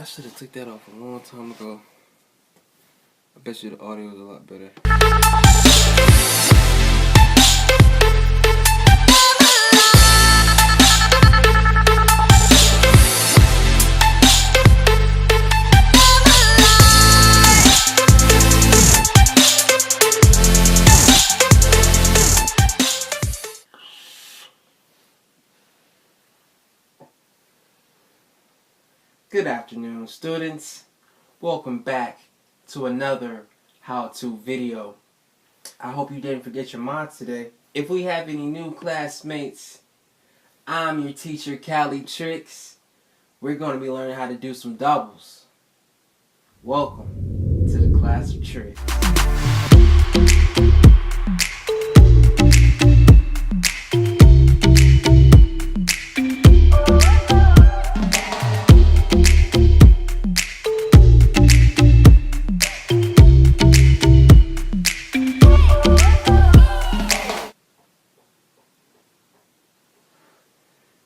I should have took that off a long time ago. I bet you the audio is a lot better. Good afternoon, students. Welcome back to another how-to video. I hope you didn't forget your mods today. If we have any new classmates, I'm your teacher, Calitrickzz. We're going to be learning how to do some doubles. Welcome to the Class of Trickzz.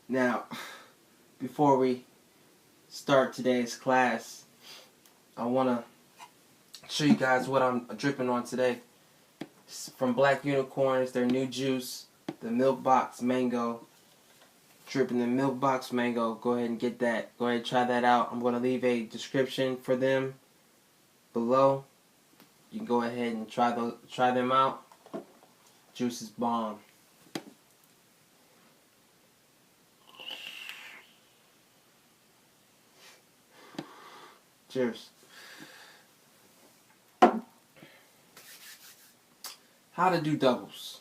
Now, before we start today's class, I want to show you guys what I'm dripping on today. It's from Black Unicorns, their new juice, the Milk Box Mango. Dripping the Milk Box Mango. Go ahead and get that. Go ahead and try that out. I'm going to leave a description for them below. You can go ahead and try them out. Juice is bomb. Cheers. How to do doubles.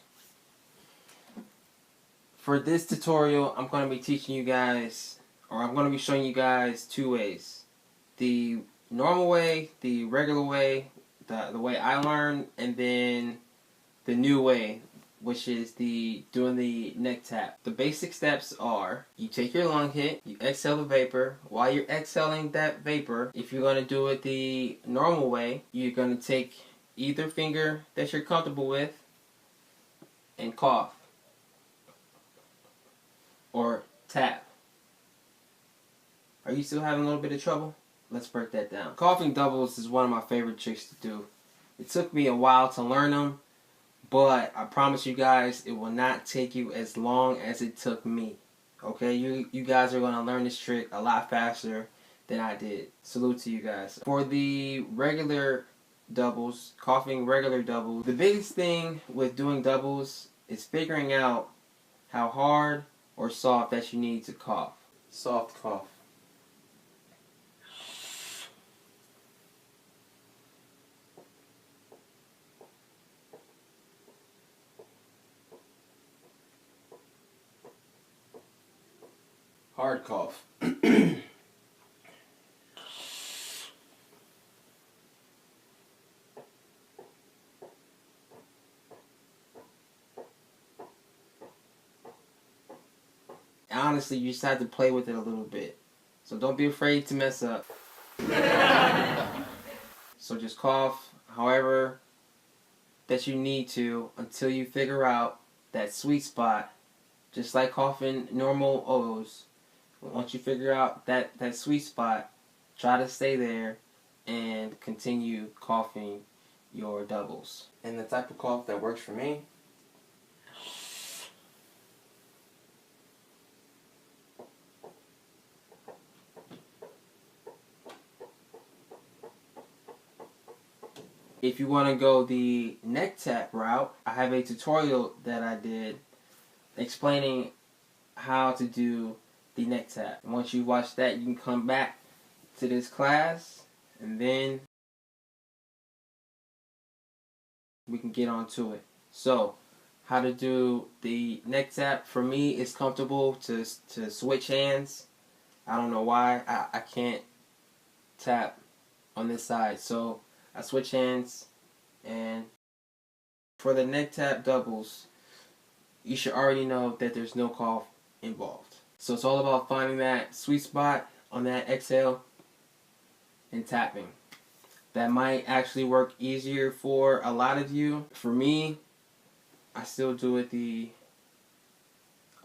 For this tutorial, I'm going to be teaching you guys, or I'm going to be showing you guys two ways. The normal way, the regular way, the way I learned, and then the new way, which is doing the neck tap. The basic steps are, you take your lung hit, you exhale the vapor. While you're exhaling that vapor, if you're going to do it the normal way, you're going to take either finger that you're comfortable with and cough. Or tap. Are you still having a little bit of trouble? Let's break that down. Coughing doubles is one of my favorite tricks to do. It took me a while to learn them, but I promise you guys, it will not take you as long as it took me. Okay, you guys are going to learn this trick a lot faster than I did. Salute to you guys. For the regular doubles, coughing regular doubles, the biggest thing with doing doubles is figuring out how hard or soft that you need to cough. Soft cough. Hard cough. Honestly, you just have to play with it a little bit. So don't be afraid to mess up. So just cough however that you need to until you figure out that sweet spot. Just like coughing normal O's. Once you figure out that sweet spot, try to stay there and continue coughing your doubles. And the type of cough that works for me, if you want to go the neck tap route, I have a tutorial that I did explaining how to do the neck tap. And once you watch that, you can come back to this class and then we can get on to it. So, how to do the neck tap. For me, it's comfortable to switch hands. I don't know why. I can't tap on this side. So, I switch hands, and for the neck tap doubles, you should already know that there's no cough involved. So it's all about finding that sweet spot on that exhale and tapping. That might actually work easier for a lot of you. For me, I still do it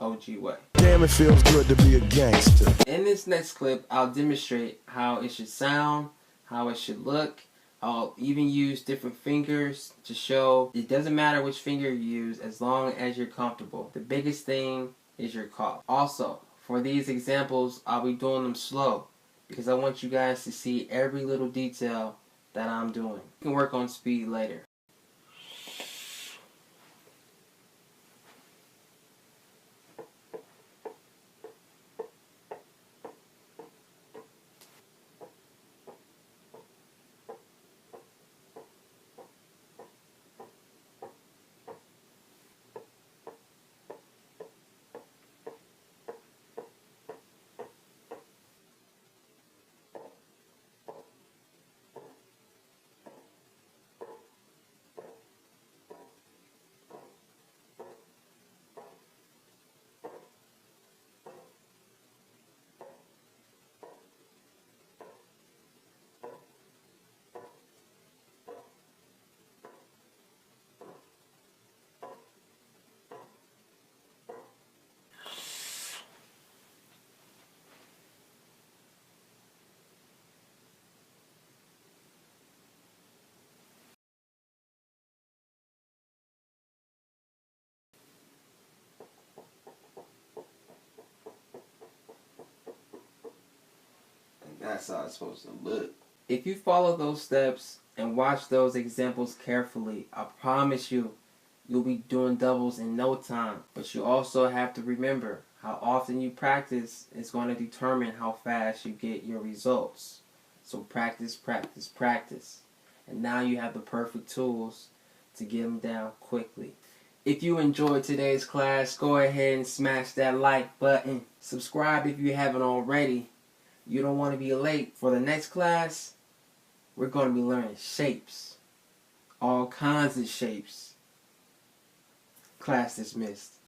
OG way. Damn, it feels good to be a gangster. In this next clip, I'll demonstrate how it should sound, how it should look. I'll even use different fingers to show it doesn't matter which finger you use as long as you're comfortable. The biggest thing is your cough. Also, for these examples, I'll be doing them slow because I want you guys to see every little detail that I'm doing. You can work on speed later. That's how it's supposed to look. If you follow those steps and watch those examples carefully, I promise you, you'll be doing doubles in no time. But you also have to remember how often you practice is going to determine how fast you get your results. So practice, practice, practice. And now you have the perfect tools to get them down quickly. If you enjoyed today's class, go ahead and smash that like button. Subscribe if you haven't already. You don't want to be late. For the next class, we're going to be learning shapes. All kinds of shapes. Class dismissed.